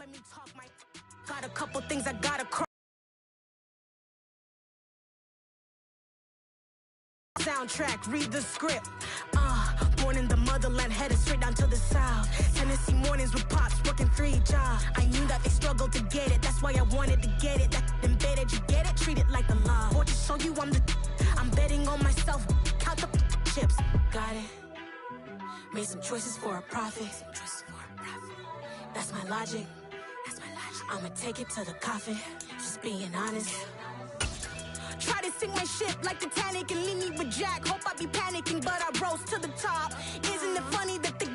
Let me talk my got a couple things I gotta cross. Soundtrack, read the script. Born in the motherland, headed straight down to the south. Tennessee mornings with pops, working 3 jobs. I knew that they struggled to get it, that's why I wanted to get it. That embedded, you get it, treat it like a law. For to show you I'm betting on myself, count the chips. Got it. Made some choices for a profit. That's my logic. I'ma take it to the coffin, just being honest. Try to sink my ship like Titanic and leave me with Jack. Hope I be panicking, but I rose to the top. Isn't it funny that the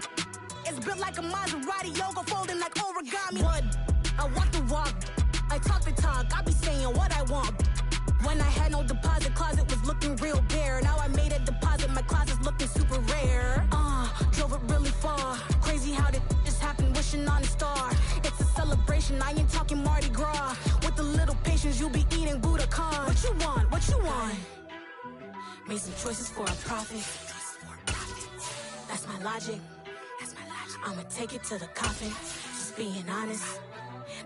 is built like a Maserati, yoga folding like origami? What? I walk the walk, I talk the talk, I be saying what I want. When I had no deposit, closet was looking real bare. Now I made a deposit, my closet's looking super rare. Drove it really far. Crazy how did just happen, wishing on a star. It's a celebration, I ain't talking Mardi Gras. With a little patience, you'll be eating Budokan. What you want? What you want? Made some choices for a profit. That's my logic. I'ma take it to the coffin, just being honest.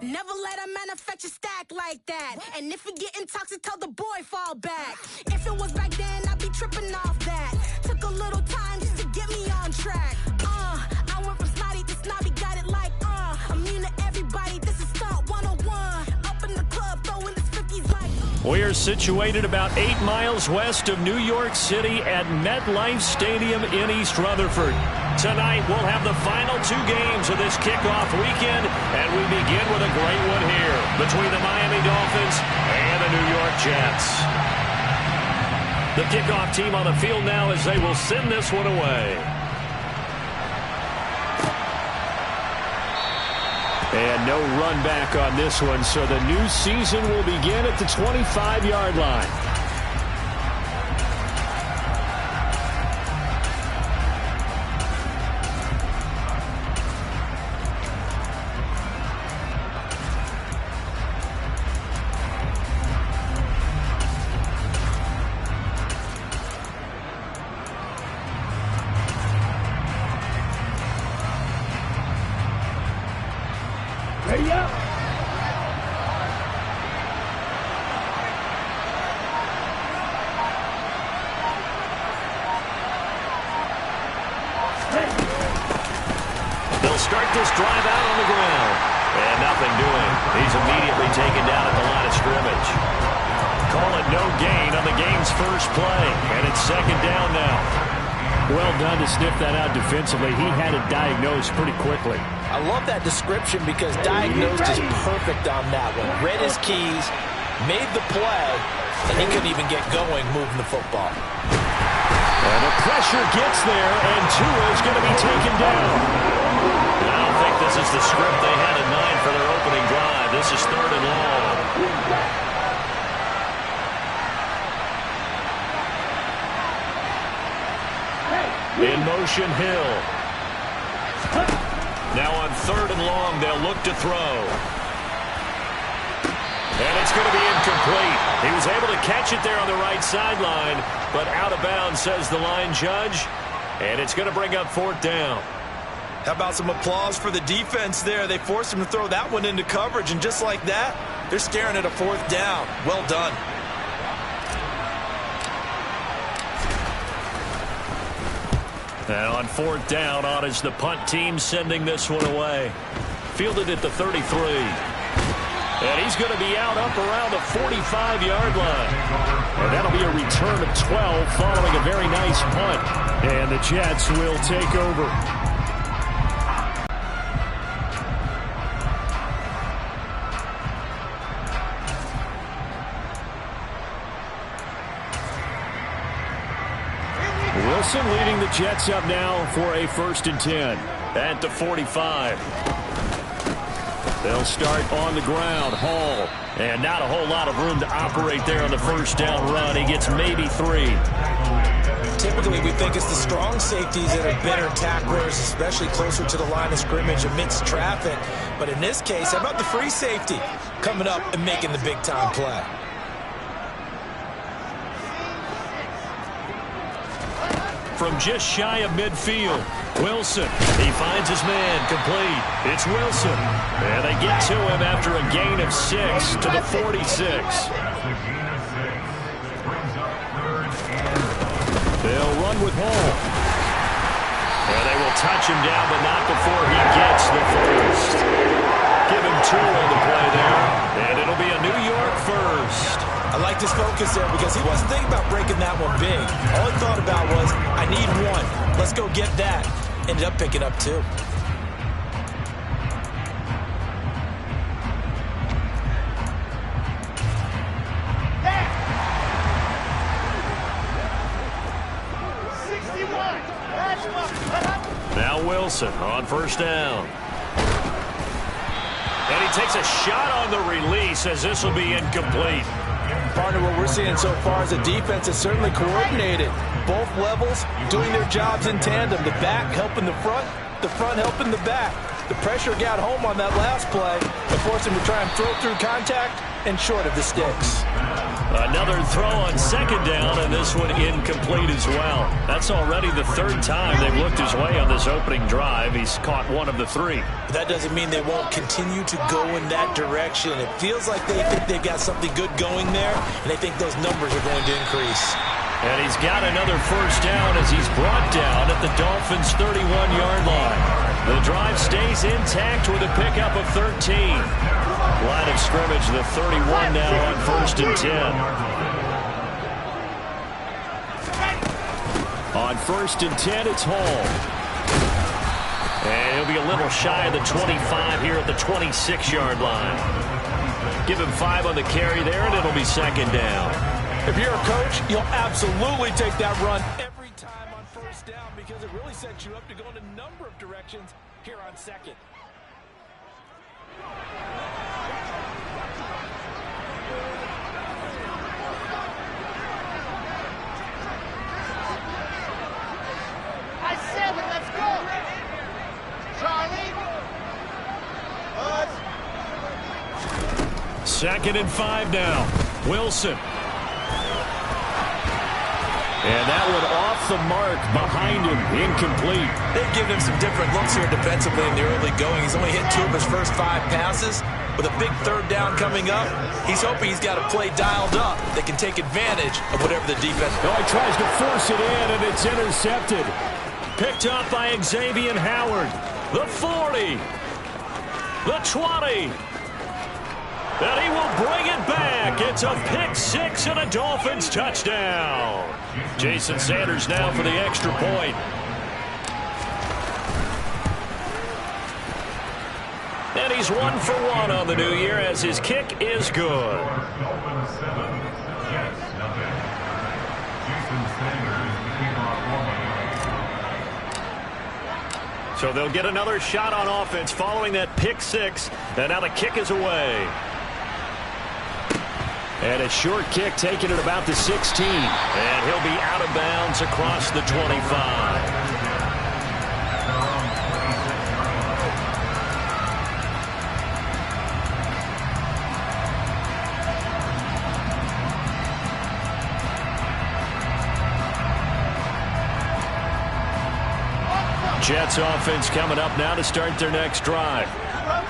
Never let a manufacture stack like that. And if it getting toxic, tell the boy fall back. If it was back then, I'd be tripping off that. Took a little time just to get me on track. I went from snotty to snobby, got it like immune to everybody, this is stunt 101. Up in the club, throwing the 50s like We are situated about 8 miles west of New York City at MetLife Stadium in East Rutherford. Tonight, we'll have the final 2 games of this kickoff weekend, and we begin with a great one here between the Miami Dolphins and the New York Jets. The kickoff team on the field now as they will send this one away. And no run back on this one, so the new season will begin at the 25-yard line. Start this drive out on the ground. And nothing doing. He's immediately taken down at the line of scrimmage. Call it no gain on the game's first play. And it's 2nd down now. Well done to sniff that out defensively. He had it diagnosed pretty quickly. I love that description because diagnosed is perfect on that one. Read his keys, made the play, and he couldn't even get going moving the football. And the pressure gets there, and Tua is going to be taken down. I don't think this is the script they had in mind for their opening drive. This is 3rd and long. In motion, Hill. Now on 3rd and long, they'll look to throw. And it's going to be incomplete. He was able to catch it there on the right sideline, but out of bounds, says the line judge. And it's going to bring up 4th down. How about some applause for the defense there? They forced him to throw that one into coverage, and just like that, they're staring at a 4th down. Well done. And on 4th down, on is the punt team sending this one away. Fielded at the 33. And he's going to be out up around the 45-yard line. And that'll be a return of 12 following a very nice punt. And the Jets will take over. Wilson leading the Jets up now for a 1st and 10 at the 45. They'll start on the ground. Hall. And not a whole lot of room to operate there on the 1st down run. He gets maybe 3. Typically, we think it's the strong safeties that are better tacklers, especially closer to the line of scrimmage amidst traffic. But in this case, how about the free safety coming up and making the big-time play? from just shy of midfield. Wilson, he finds his man, complete. It's Wilson. And they get to him after a gain of 6 to the 46. They'll run with Hall. And they will touch him down, but not before he gets the first. Give him 2 on the play there, and it'll be a New York first. I like his focus there because he wasn't thinking about breaking that one big. All he thought about was, I need 1. Let's go get that. Ended up picking up 2. Now Wilson on first down. And he takes a shot on the release as this will be incomplete. Partner, what we're seeing so far is the defense is certainly coordinated. Both levels doing their jobs in tandem. The back helping the front helping the back. The pressure got home on that last play and forced him to try and throw through contact and short of the sticks. Another throw on second down, and this one incomplete as well. That's already the 3rd time they've looked his way on this opening drive. He's caught 1 of the 3. That doesn't mean they won't continue to go in that direction. It feels like they think they've got something good going there, and they think those numbers are going to increase. And he's got another first down as he's brought down at the Dolphins' 31-yard line. The drive stays intact with a pickup of 13. Line of scrimmage, the 31 now on 1st and 10. On 1st and 10, it's Hall. And he'll be a little shy of the 25 here at the 26-yard line. Give him 5 on the carry there, and it'll be 2nd down. If you're a coach, you'll absolutely take that run every time on first down because it really sets you up to go in a number of directions here on 2nd. Let's go! Charlie! 2nd and 5 now. Wilson. And that one off the mark behind him. Incomplete. They've given him some different looks here defensively in the early going. He's only hit 2 of his first 5 passes. With a big 3rd down coming up, he's hoping he's got a play dialed up that can take advantage of whatever the defense does. Oh, he tries to force it in, and it's intercepted. Picked up by Xavier Howard. The 40. The 20. And he will bring it back. It's a pick 6 and a Dolphins touchdown. Jason Sanders now for the extra point. And he's 1 for 1 on the new year as his kick is good. So they'll get another shot on offense following that pick 6. And now the kick is away. And a short kick taken at about the 16. And he'll be out of bounds across the 25. Jets offense coming up now to start their next drive.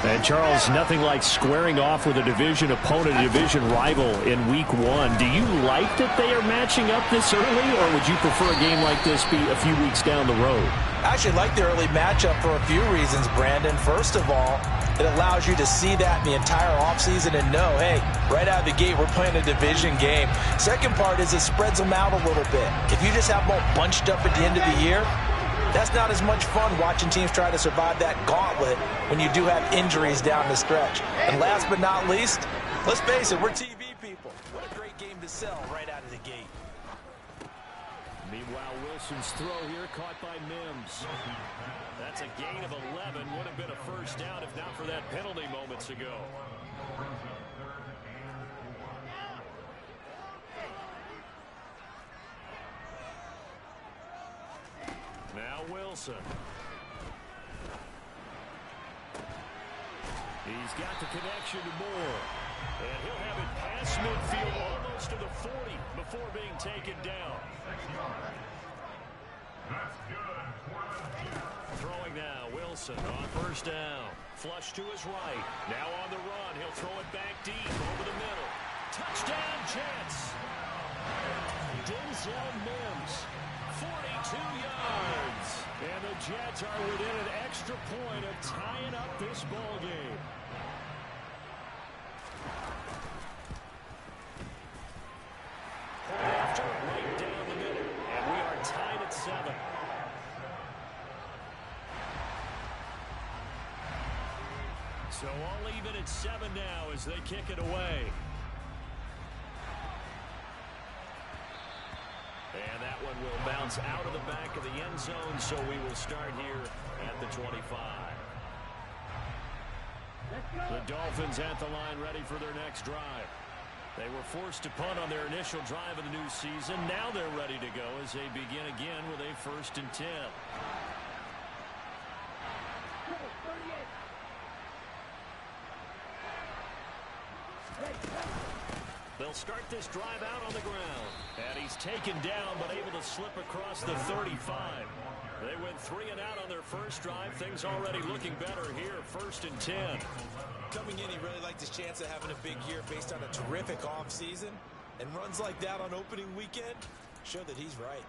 And Charles, nothing like squaring off with a division opponent, a division rival in week 1. Do you like that they are matching up this early, or would you prefer a game like this be a few weeks down the road? I actually like the early matchup for a few reasons, Brandon. First of all, it allows you to see that in the entire offseason and know, hey, right out of the gate, we're playing a division game. Second part is it spreads them out a little bit. If you just have them all bunched up at the end of the year, that's not as much fun watching teams try to survive that gauntlet when you do have injuries down the stretch. And last but not least, let's face it, we're TV people. What a great game to sell right out of the gate. Meanwhile, Wilson's throw here caught by Mims. That's a gain of 11. Would have been a first down if not for that penalty moments ago. Now Wilson. He's got the connection to Moore. And he'll have it past midfield almost to the 40 before being taken down. Throwing now, Wilson on first down. Flush to his right. Now on the run. He'll throw it back deep over the middle. Touchdown, Jets. Denzel Mims, 42 yards. And the Jets are within an extra point of tying up this ball game. After right down the middle. And we are tied at 7. So all even at 7 now as they kick it away. And that one will bounce out of the back of the end zone, so we will start here at the 25. The Dolphins at the line ready for their next drive. They were forced to punt on their initial drive of the new season. Now they're ready to go as they begin again with a 1st and 10. They'll start this drive out on the ground. And he's taken down, but able to slip across the 35. They went 3 and out on their first drive. Things already looking better here. 1st and 10. Coming in, he really liked his chance of having a big year based on a terrific offseason. And runs like that on opening weekend show that he's right.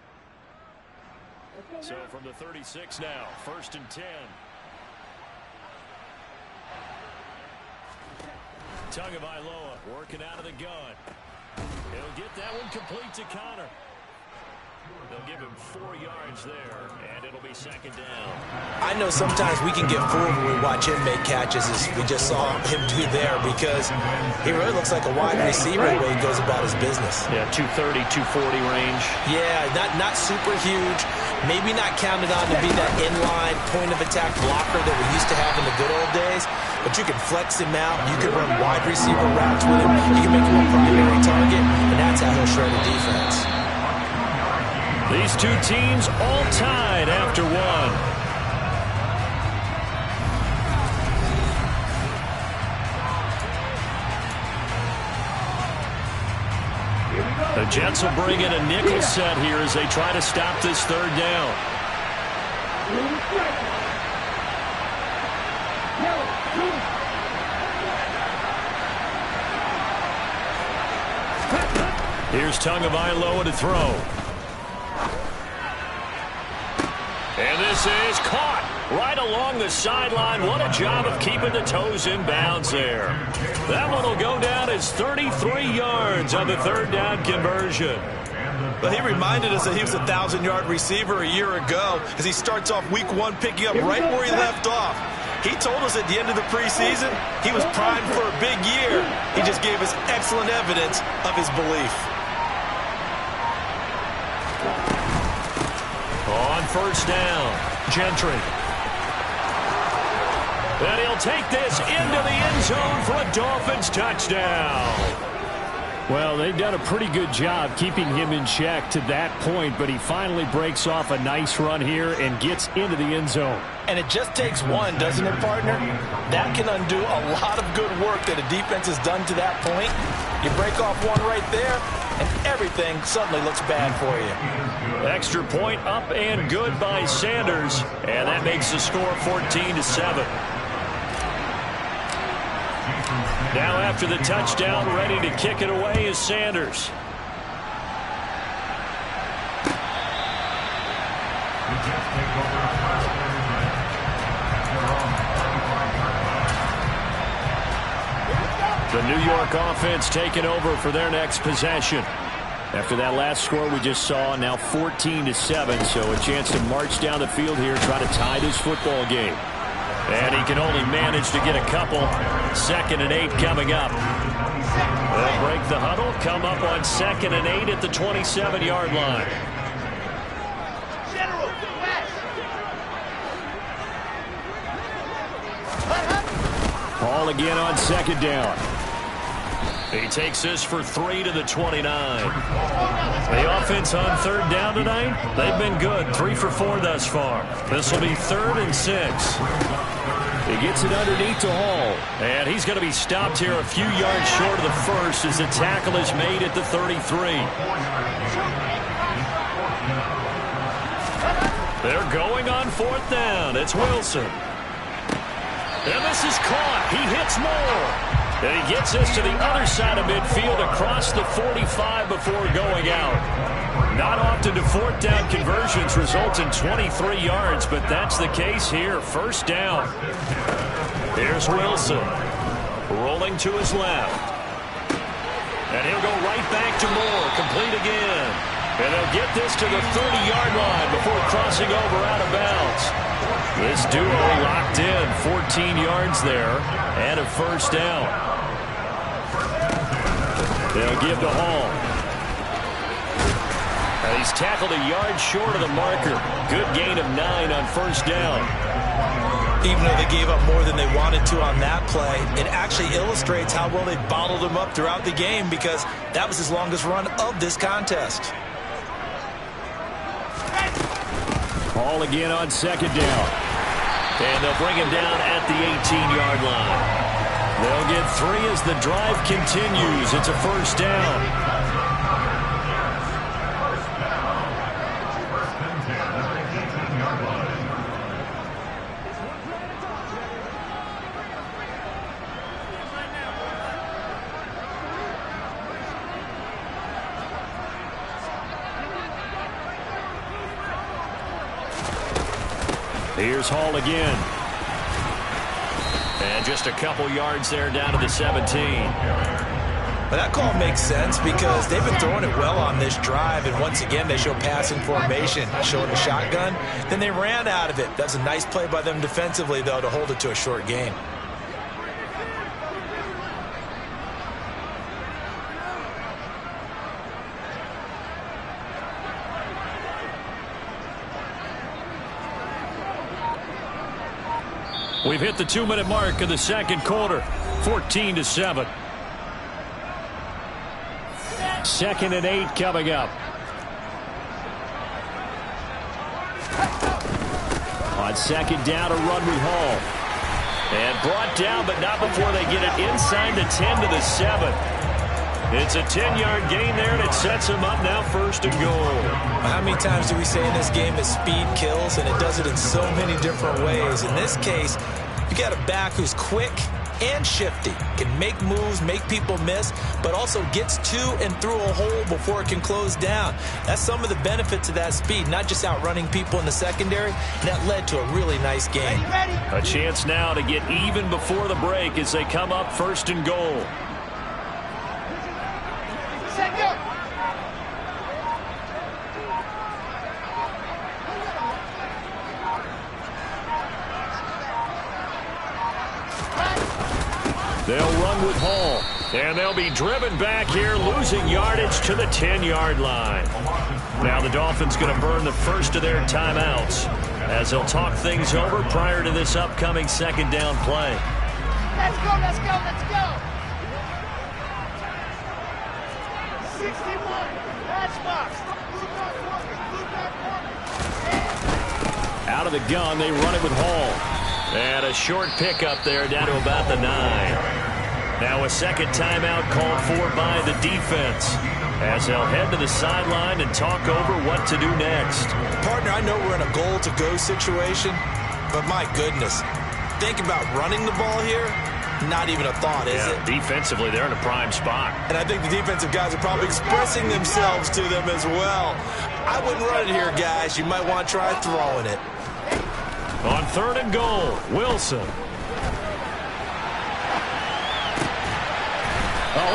So from the 36 now, 1st and 10. Tagovailoa working out of the gun. He'll get that one complete to Connor. They'll give him 4 yards there, and it'll be 2nd down. I know sometimes we can get fooled when we watch him make catches, as we just saw him do there, because he really looks like a wide receiver the way he goes about his business. Yeah, 230, 240 range. Yeah, not super huge. Maybe not counted on to be that inline point-of-attack blocker that we used to have in the good old days, but you can flex him out. You can run wide receiver routes with him. You can make him a primary target, and that's how he'll shred a defense. These two teams all tied after 1. The Jets will bring in a nickel set here as they try to stop this 3rd down. Here's Tagovailoa to throw. And this is caught right along the sideline. What a job of keeping the toes in bounds there. That one will go down as 33 yards on the 3rd down conversion. But he reminded us that he was a 1,000-yard receiver a year ago as he starts off week 1 picking up right where he left off. He told us at the end of the preseason he was primed for a big year. He just gave us excellent evidence of his belief. On 1st down, Gentry. And he'll take this into the end zone for a Dolphins touchdown. Well, they've done a pretty good job keeping him in check to that point, but he finally breaks off a nice run here and gets into the end zone. And it just takes one, doesn't it, partner? That can undo a lot of good work that a defense has done to that point. You break off one right there, and everything suddenly looks bad for you. Extra point up and good by Sanders, and that makes the score 14-7. Now after the touchdown, ready to kick it away is Sanders. The New York offense taking over for their next possession. After that last score we just saw, now 14-7, so a chance to march down the field here, try to tie this football game. And he can only manage to get a couple. 2nd and 8 coming up. They'll break the huddle, come up on 2nd and 8 at the 27-yard line. Hall again on 2nd down. He takes this for 3 to the 29. The offense on 3rd down tonight, they've been good. 3 for 4 thus far. This will be 3rd and 6. He gets it underneath to Hall. And he's going to be stopped here a few yards short of the first as the tackle is made at the 33. They're going on 4th down. It's Wilson. And this is caught. He hits more. And he gets us to the other side of midfield across the 45 before going out. Not often do 4th down conversions result in 23 yards, but that's the case here. 1st down. Here's Wilson. Rolling to his left. And he'll go right back to Moore. Complete again. And they'll get this to the 30-yard line before crossing over out of bounds. This duo locked in. 14 yards there and a 1st down. They'll give to Hall. And he's tackled a yard short of the marker. Good gain of 9 on 1st down. Even though they gave up more than they wanted to on that play, it actually illustrates how well they bottled them up throughout the game, because that was his longest run of this contest. Hall again on 2nd down. And they'll bring him down at the 18-yard line. They'll get 3 as the drive continues. It's a 1st down. Here's Hall again. And just a couple yards there down to the 17. But that call makes sense because they've been throwing it well on this drive, and once again they show passing formation, showing the shotgun. Then they ran out of it. That's a nice play by them defensively, though, to hold it to a short game. We've hit the 2-minute mark of the 2nd quarter. 14-7. 2nd and 8 coming up. On 2nd down, a run with Hall. And brought down, but not before they get it inside the 10 to the 7. It's a 10-yard gain there, and it sets them up now 1st and goal. How many times do we say in this game that speed kills, and it does it in so many different ways? In this case, you got a back who's quick and shifty, can make moves, make people miss, but also gets to and through a hole before it can close down. That's some of the benefits of that speed, not just outrunning people in the secondary, and that led to a really nice game. A chance now to get even before the break as they come up 1st and goal. They'll run with Hall, and they'll be driven back here, losing yardage to the 10-yard line. Now the Dolphins going to burn the first of their timeouts as they'll talk things over prior to this upcoming 2nd down play. Let's go, let's go, let's go. 61, matchbox. Out of the gun, they run it with Hall. And a short pickup there down to about the 9. Now a 2nd timeout called for by the defense as they'll head to the sideline and talk over what to do next. Partner, I know we're in a goal-to-go situation, but my goodness, think about running the ball here. Not even a thought, is it? Defensively, they're in a prime spot. And I think the defensive guys are probably expressing themselves to them as well. I wouldn't run it here, guys. You might want to try throwing it. On 3rd and goal, Wilson.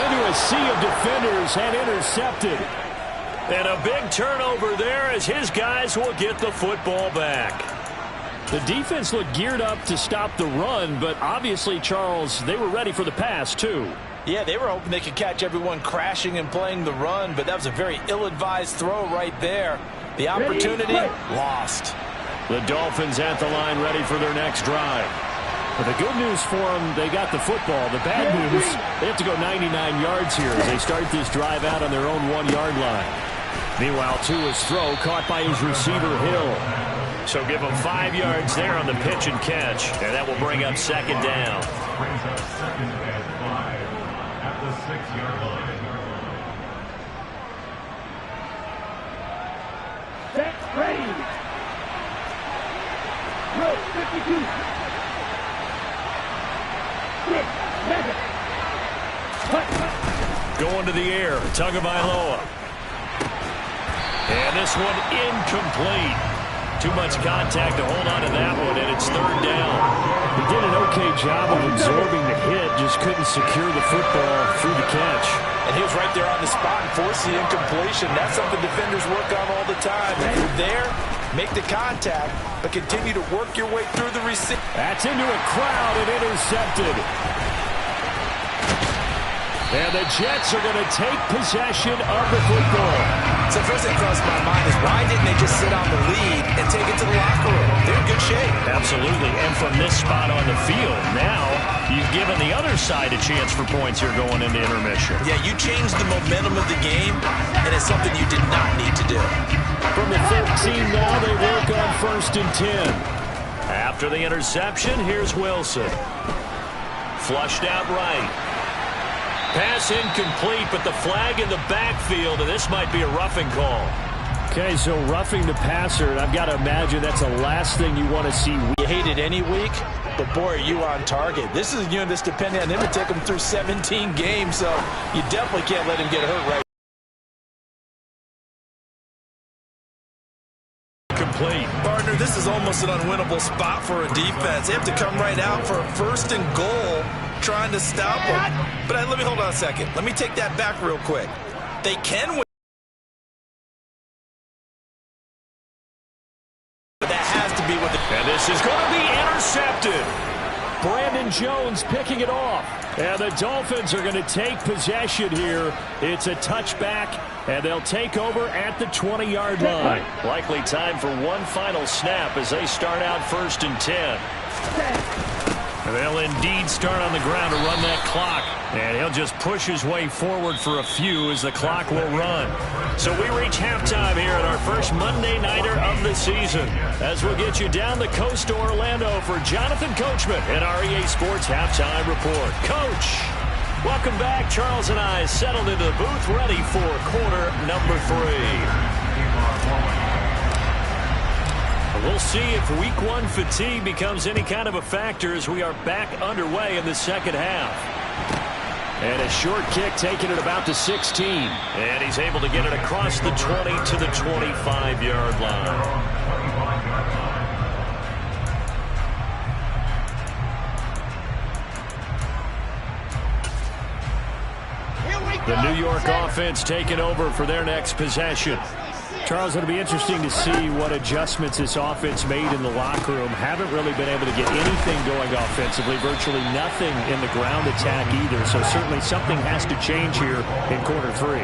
Into a sea of defenders and intercepted. And a big turnover there as his guys will get the football back. The defense looked geared up to stop the run, but obviously, Charles, they were ready for the pass, too. Yeah, they were hoping they could catch everyone crashing and playing the run, but that was a very ill-advised throw right there. The opportunity lost. The Dolphins at the line ready for their next drive. But the good news for them, they got the football. The bad news, they have to go 99 yards here as they start this drive out on their own 1-yard line. Meanwhile, Tua's throw caught by his receiver, Hill. So give them 5 yards there on the pitch and catch, and that will bring up 2nd down. At the 6-yard line. Set, ready. Going to the air, Tagovailoa. And this one incomplete. Too much contact to hold on to that one, and it's third down. He did an okay job of absorbing the hit, just couldn't secure the football through the catch. And he was right there on the spot and forced the incompletion. That's something defenders work on all the time. If you're there, make the contact, but continue to work your way through the receiver. That's into a crowd and intercepted. And the Jets are going to take possession of the football. So first thing that crossed my mind is why didn't they just sit on the lead and take it to the locker room? They're in good shape. Absolutely. And from this spot on the field, now you've given the other side a chance for points here going into intermission. Yeah, you changed the momentum of the game, and it's something you did not need to do. From the 13 now, they work on 1st and 10. After the interception, here's Wilson. Flushed out right. Pass incomplete, but the flag in the backfield, and this might be a roughing call. Okay, so roughing the passer, and I've got to imagine that's the last thing you want to see. You hate it any week, but boy, are you on target. This is a unit that's dependent on him to take him through 17 games, so you definitely can't let him get hurt right. Complete. Partner, this is almost an unwinnable spot for a defense. They have to come right out for a 1st and goal, trying to stop them. But let me hold on a second. Let me take that back real quick. They can win. But that has to be what the... And this is going to be intercepted. Brandon Jones picking it off. And the Dolphins are going to take possession here. It's a touchback, and they'll take over at the 20-yard line. Likely time for one final snap as they start out 1st and 10. They'll indeed start on the ground to run that clock. And he'll just push his way forward for a few as the clock will run. So we reach halftime here at our first Monday Nighter of the season. As we'll get you down the coast to Orlando for Jonathan Coachman and our EA Sports Halftime Report. Coach, welcome back. Charles and I settled into the booth ready for quarter number 3. We'll see if week 1 fatigue becomes any kind of a factor as we are back underway in the second half. And a short kick taken at about the 16. And he's able to get it across the 20 to the 25-yard line. The New York offense taking over for their next possession. Charles, it'll be interesting to see what adjustments this offense made in the locker room. Haven't really been able to get anything going offensively, virtually nothing in the ground attack either. So certainly something has to change here in quarter 3.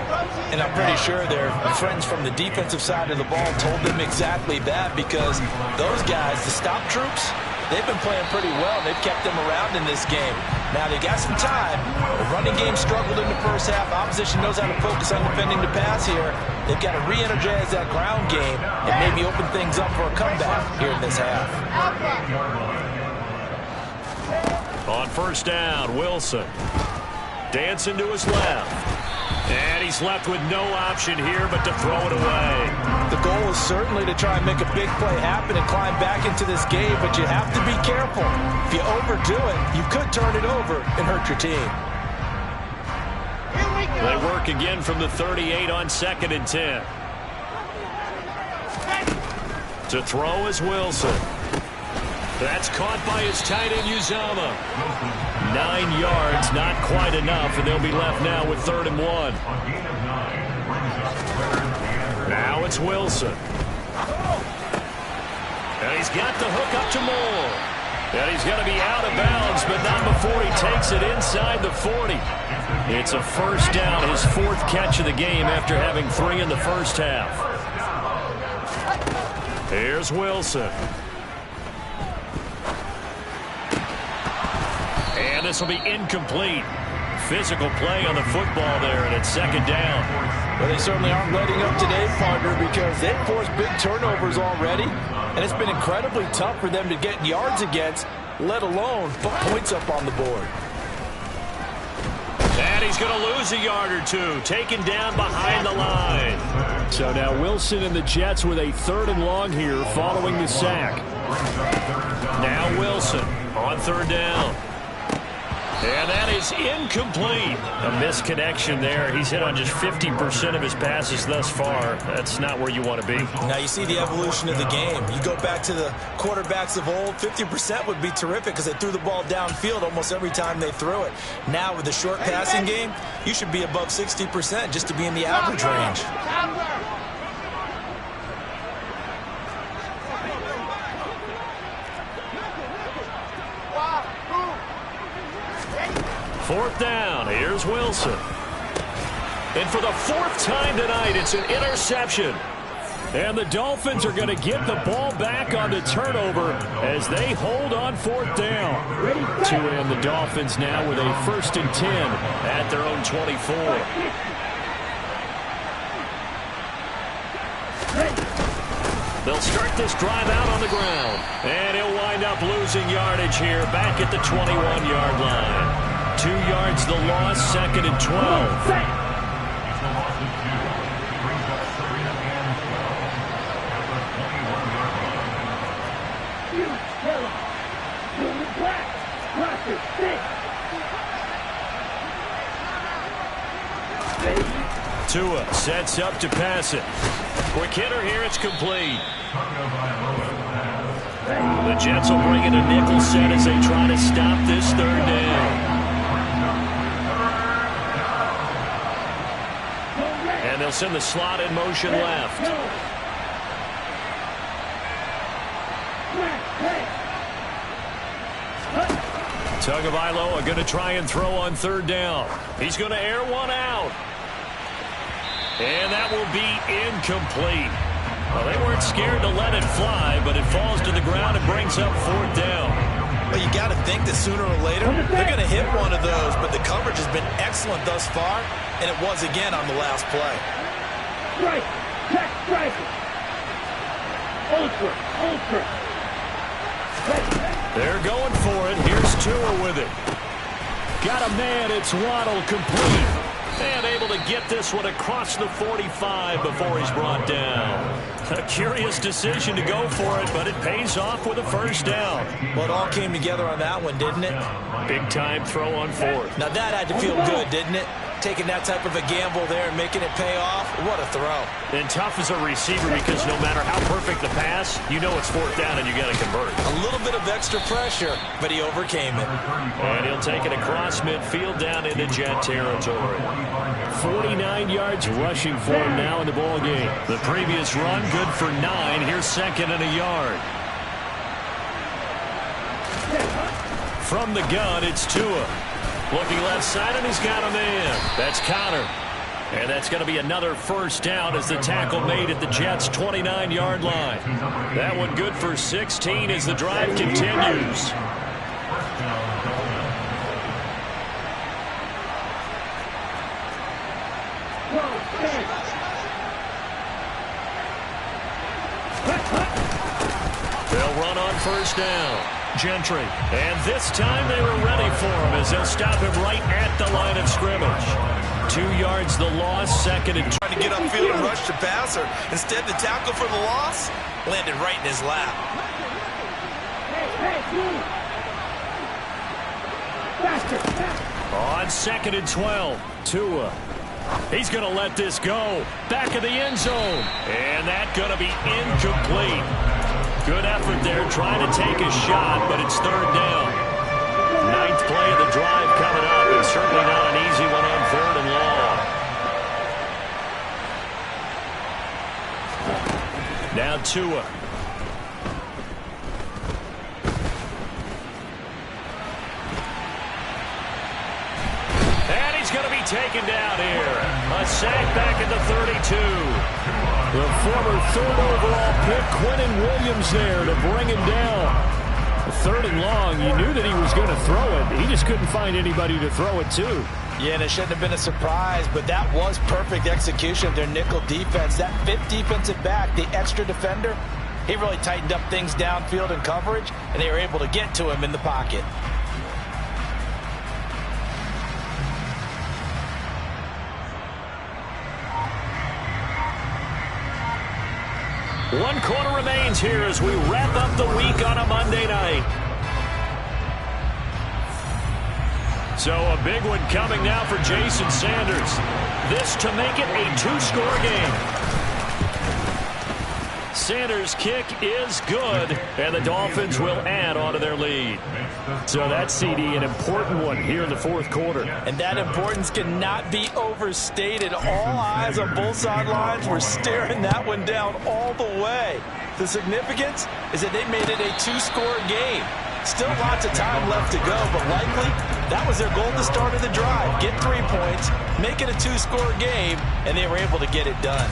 And I'm pretty sure their friends from the defensive side of the ball told them exactly that, because those guys, the stop troops, they've been playing pretty well. They've kept them around in this game. Now they got some time. The running game struggled in the first half. Opposition knows how to focus on defending the pass here. They've got to re-energize that ground game and maybe open things up for a comeback here in this half. On 1st down, Wilson. Dancing to his left. And he's left with no option here but to throw it away. The goal is certainly to try and make a big play happen and climb back into this game, but you have to be careful. If you overdo it, you could turn it over and hurt your team. They work again from the 38 on 2nd and 10. To throw is Wilson. That's caught by his tight end, Uzama. 9 yards, not quite enough, and they'll be left now with 3rd and 1. Now it's Wilson. And he's got the hook up to Moore. And he's going to be out of bounds, but not before he takes it inside the 40. It's a 1st down, his 4th catch of the game after having 3 in the first half. Here's Wilson. And this will be incomplete. Physical play on the football there, and it's 2nd down. Well, they certainly aren't letting up today, partner, because they've forced big turnovers already, and it's been incredibly tough for them to get yards against, let alone put points up on the board. And he's going to lose a yard or 2, taken down behind the line. So now Wilson and the Jets with a 3rd and long here following the sack. Now Wilson on third down. And that is incomplete. A misconnection there. He's hit on just 50% of his passes thus far. That's not where you want to be. Now you see the evolution of the game. You go back to the quarterbacks of old, 50% would be terrific because they threw the ball downfield almost every time they threw it. Now with the short passing game, you should be above 60% just to be in the average range. Fourth down, here's Wilson. And for the fourth time tonight, it's an interception. And the Dolphins are going to get the ball back on the turnover as they hold on fourth down. To end the Dolphins now with a 1st and 10 at their own 24. They'll start this drive out on the ground. And he'll wind up losing yardage here back at the 21-yard line. 2 yards the loss, 2nd and 12. Tua sets up to pass it. Quick hitter here, it's complete. The Jets will bring in a nickel set as they try to stop this third down. And they'll send the slot in motion left. Tagovailoa are going to try and throw on third down. He's going to air one out. And that will be incomplete. Well, they weren't scared to let it fly, but it falls to the ground and brings up fourth down. Well, you got to think that sooner or later they're going to hit one of those, but the coverage has been excellent thus far, and it was again on the last play. Strike, check, strike. Ultra, ultra. They're going for it. Here's Tua with it. Got a man. It's Waddle complete. And able to get this one across the 45 before he's brought down. A curious decision to go for it, but it pays off with a first down. Well, it all came together on that one, didn't it? Big-time throw on fourth. Now that had to feel good, didn't it? Taking that type of a gamble there and making it pay off. What a throw. And tough as a receiver because no matter how perfect the pass, you know it's fourth down and you got to convert. A little bit of extra pressure, but he overcame it. And he'll take it across midfield down into Jet territory. 49 yards rushing for him now in the ball game. The previous run good for 9. Here's 2nd and a yard. From the gun, it's Tua. Looking left side, and he's got a man. That's Connor. And that's going to be another first down as the tackle made at the Jets' 29-yard line. That one good for 16 as the drive continues. They'll run on first down. Gentry. And this time they were ready for him as they'll stop him right at the line of scrimmage. 2 yards the loss, 2nd and 2. Trying to get upfield and rush the passer. Instead, the tackle for the loss landed right in his lap. On 2nd and 12, Tua. He's going to let this go. Back of the end zone. And that's going to be incomplete. Good effort there trying to take a shot, but it's third down. 9th play of the drive coming up, and certainly not an easy one on 3rd and long. Now Tua. And he's going to be taken down here. A sack back at the 32. The former 3rd overall pick, Quentin Williams there to bring him down. 3rd and long, you knew that he was going to throw it. He just couldn't find anybody to throw it to. Yeah, and it shouldn't have been a surprise, but that was perfect execution of their nickel defense. That 5th defensive back, the extra defender, he really tightened up things downfield in coverage, and they were able to get to him in the pocket. 1 quarter remains here as we wrap up the week on a Monday night. So a big one coming now for Jason Sanders. This to make it a 2-score game. Sanders' kick is good, and the Dolphins will add on to their lead. So that's, CD, an important one here in the 4th quarter. And that importance cannot be overstated. All eyes on both sidelines were staring that one down all the way. The significance is that they made it a 2-score game. Still lots of time left to go, but likely that was their goal to start of the drive. Get 3 points, make it a 2-score game, and they were able to get it done.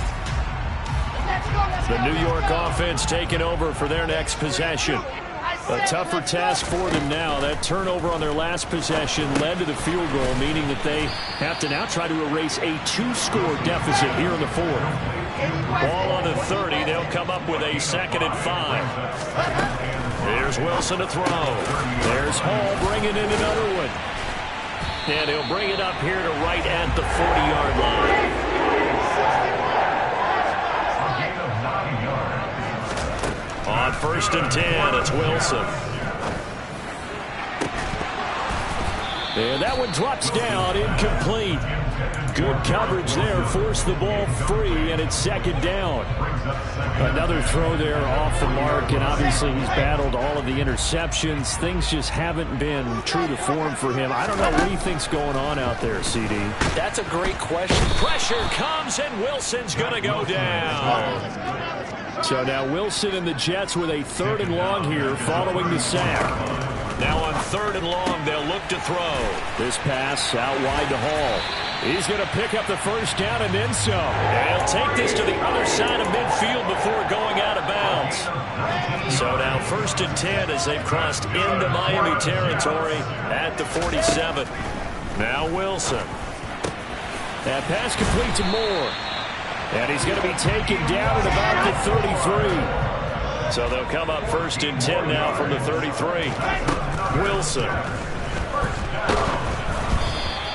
The New York offense taking over for their next possession. A tougher task for them now. That turnover on their last possession led to the field goal, meaning that they have to now try to erase a 2-score deficit here in the 4th. Ball on the 30. They'll come up with a 2nd and 5. Here's Wilson to throw. There's Hall bringing in another one. And he'll bring it up here to right at the 40-yard line. On 1st and 10, it's Wilson. And that one drops down, incomplete. Good coverage there, forced the ball free, and it's 2nd down. Another throw there off the mark, and obviously he's battled all of the interceptions. Things just haven't been true to form for him. I don't know what he thinks going on out there, CD. That's a great question. Pressure comes, and Wilson's going to go down. So now Wilson and the Jets with a 3rd and long here following the sack. Now on 3rd and long, they'll look to throw. This pass out wide to Hall. He's going to pick up the 1st down and then some. And he'll take this to the other side of midfield before going out of bounds. So now 1st and 10 as they've crossed into Miami territory at the 47. Now Wilson. That pass complete to Moore. And he's going to be taken down at about the 33. So they'll come up 1st and 10 now from the 33. Wilson.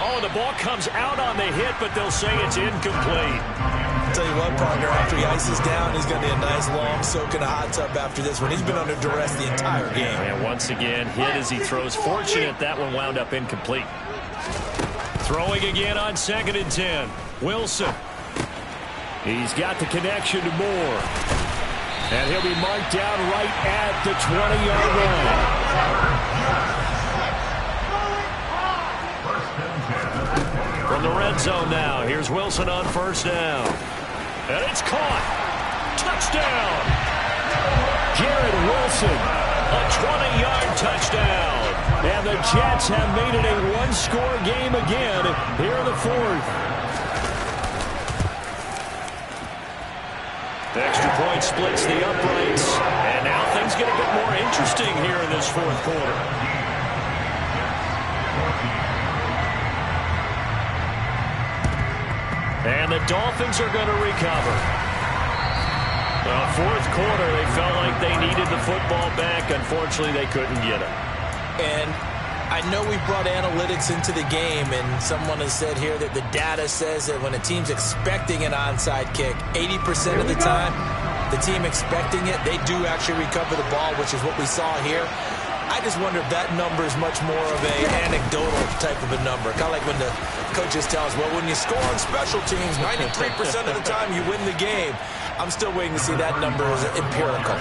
Oh, the ball comes out on the hit, but they'll say it's incomplete. I'll tell you what, partner, after he ices down, he's going to be a nice long soak in a hot tub after this one. He's been under duress the entire game. And once again, hit as he throws. Fortunate that one wound up incomplete. Throwing again on 2nd and 10. Wilson. He's got the connection to Moore. And he'll be marked down right at the 20-yard line. From the red zone now, here's Wilson on 1st down. And it's caught. Touchdown. Garrett Wilson, a 20-yard touchdown. And the Jets have made it a 1-score game again here in the 4th. The extra point splits the uprights, and now things get a bit more interesting here in this 4th quarter. And the Dolphins are going to recover. Well, 4th quarter, they felt like they needed the football back. Unfortunately, they couldn't get it. And I know we brought analytics into the game, and someone has said here that the data says that when a team's expecting an onside kick, 80% of the time, the team expecting it, they do actually recover the ball, which is what we saw here. I just wonder if that number is much more of an anecdotal type of a number. Kind of like when the coaches tell us, well, when you score on special teams, 93% of the time you win the game. I'm still waiting to see that number as empirical.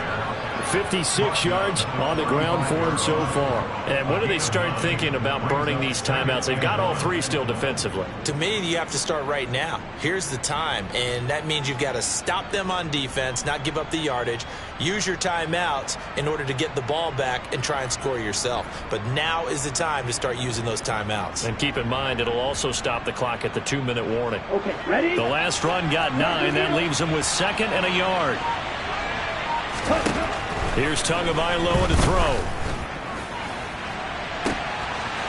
56 yards on the ground for him so far. And when do they start thinking about burning these timeouts? They've got all 3 still defensively. To me, you have to start right now. Here's the time, and that means you've got to stop them on defense, not give up the yardage, use your timeouts in order to get the ball back and try and score yourself. But now is the time to start using those timeouts. And keep in mind, it'll also stop the clock at the 2-minute warning. Okay, ready? The last run got 9. That leaves them with 2nd and a yard. Here's Tagovailoa to throw.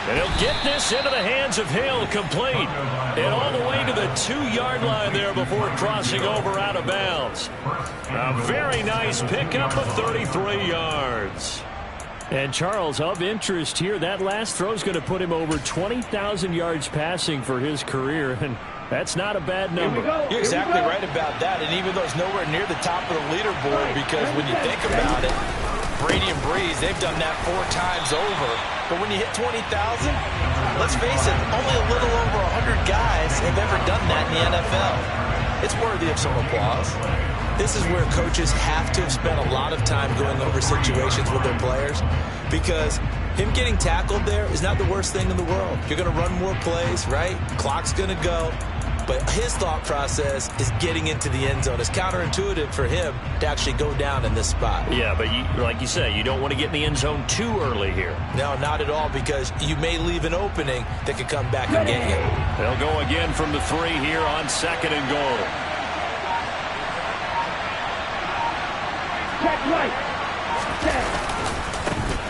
And he'll get this into the hands of Hill, complete. And all the way to the 2-yard line there before crossing over out of bounds. A very nice pickup of 33 yards. And Charles, of interest here, that last throw is going to put him over 20,000 yards passing for his career, and that's not a bad number. You're exactly right about that, and even though it's nowhere near the top of the leaderboard, because when you think about it, Brady and Breeze, they've done that 4 times over. But when you hit 20,000, let's face it, only a little over 100 guys have ever done that in the NFL. It's worthy of some applause. This is where coaches have to have spent a lot of time going over situations with their players, because him getting tackled there is not the worst thing in the world. You're going to run more plays, right? Clock's going to go. But his thought process is getting into the end zone. It's counterintuitive for him to actually go down in this spot. Yeah, but like you say, you don't want to get in the end zone too early here. No, not at all, because you may leave an opening that could come back and get you. They'll go again from the 3 here on 2nd and goal. Check right. Check.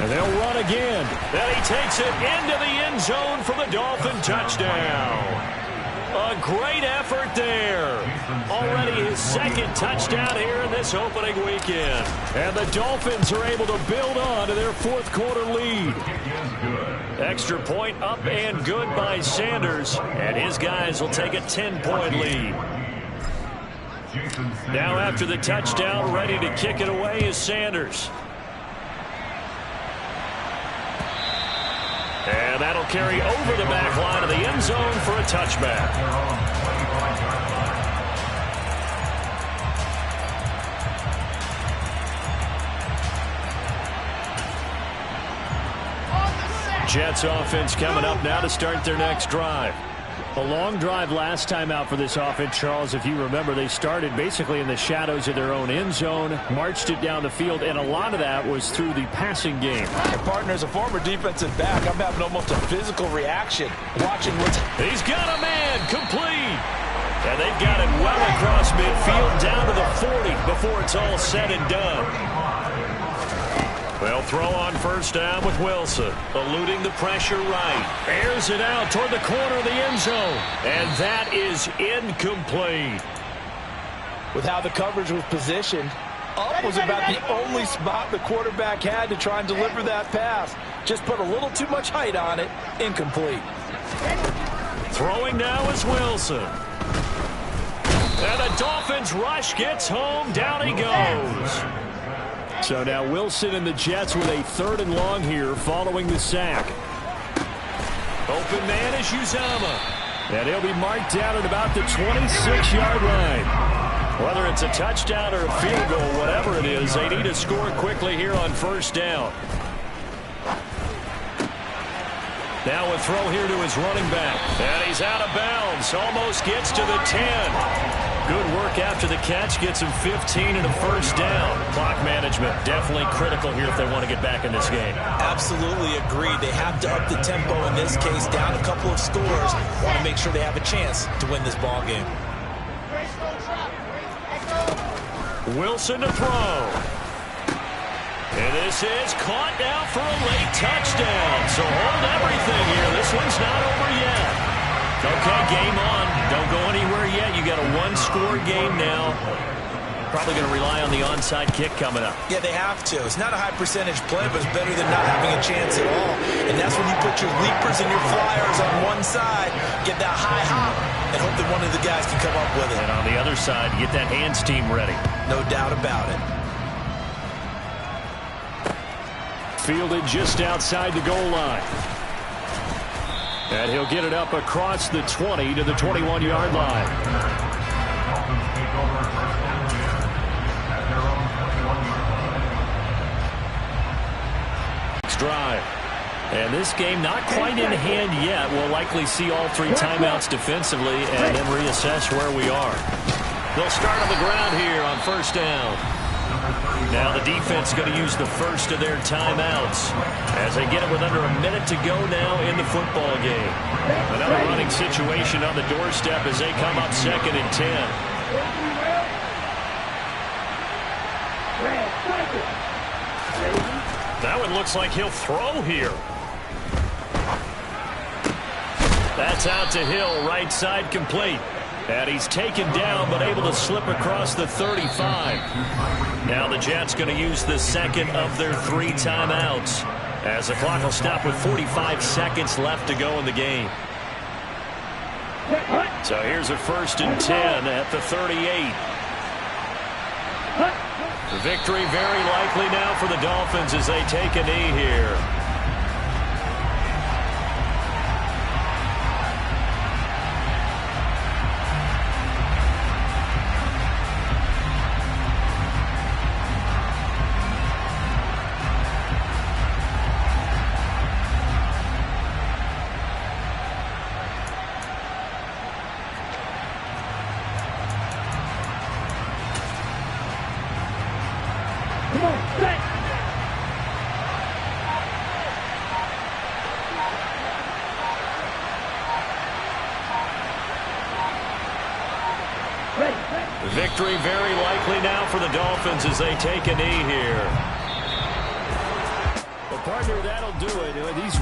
And they'll run again. Then he takes it into the end zone for the Dolphin touchdown. A great effort there. Already his 2nd touchdown here in this opening weekend. And the Dolphins are able to build on to their 4th quarter lead. Extra point up and good by Sanders. And his guys will take a 10-point lead. Now after the touchdown, ready to kick it away is Sanders. And that'll carry over the back line of the end zone for a touchback. Jets offense coming up now to start their next drive. A long drive last time out for this offense, Charles. If you remember, they started basically in the shadows of their own end zone, marched it down the field, and a lot of that was through the passing game. And partner, as a former defensive back, I'm having almost a physical reaction watching what's... He's got a man, complete. And they've got it well across midfield down to the 40 before it's all said and done. They'll throw on first down with Wilson, eluding the pressure right. Airs it out toward the corner of the end zone. And that is incomplete. With how the coverage was positioned, up was about the only spot the quarterback had to try and deliver that pass. Just put a little too much height on it. Incomplete. Throwing now is Wilson. And the Dolphins rush gets home. Down he goes. So now Wilson and the Jets with a 3rd and long here following the sack. Open man is Uzama. And he'll be marked down at about the 26-yard line. Whether it's a touchdown or a field goal, whatever it is, they need to score quickly here on first down. Now a throw here to his running back. And he's out of bounds. Almost gets to the 10. Good work after the catch. Gets him 15 and a first down. Clock management definitely critical here if they want to get back in this game. Absolutely agreed. They have to up the tempo in this case. Down a couple of scores. Want to make sure they have a chance to win this ball game. Wilson to throw. And this is caught now for a late touchdown. So hold everything here. This one's not over yet. Okay, game on. Don't go anywhere yet. You got a 1-score game now. Probably going to rely on the onside kick coming up. Yeah, they have to. It's not a high percentage play, but it's better than not having a chance at all. And that's when you put your leapers and your flyers on one side, get that high hop, and hope that one of the guys can come up with it. And on the other side, get that hands team ready. No doubt about it. Fielded just outside the goal line. And he'll get it up across the 20 to the 21-yard line. Next drive. And this game not quite in hand yet. We'll likely see all 3 timeouts defensively and then reassess where we are. They'll start on the ground here on first down. Now the defense is going to use the first of their timeouts as they get it with under a minute to go now in the football game. Another running situation on the doorstep as they come up 2nd and 10. That one looks like he'll throw here. That's out to Hill, right side complete. And he's taken down, but able to slip across the 35. Now the Jets going to use the second of their 3 timeouts, as the clock will stop with 45 seconds left to go in the game. So here's a 1st and 10 at the 38. The victory very likely now for the Dolphins as they take a knee here. Victory very likely now for the Dolphins as they take a knee here. Well, partner, that'll do it. These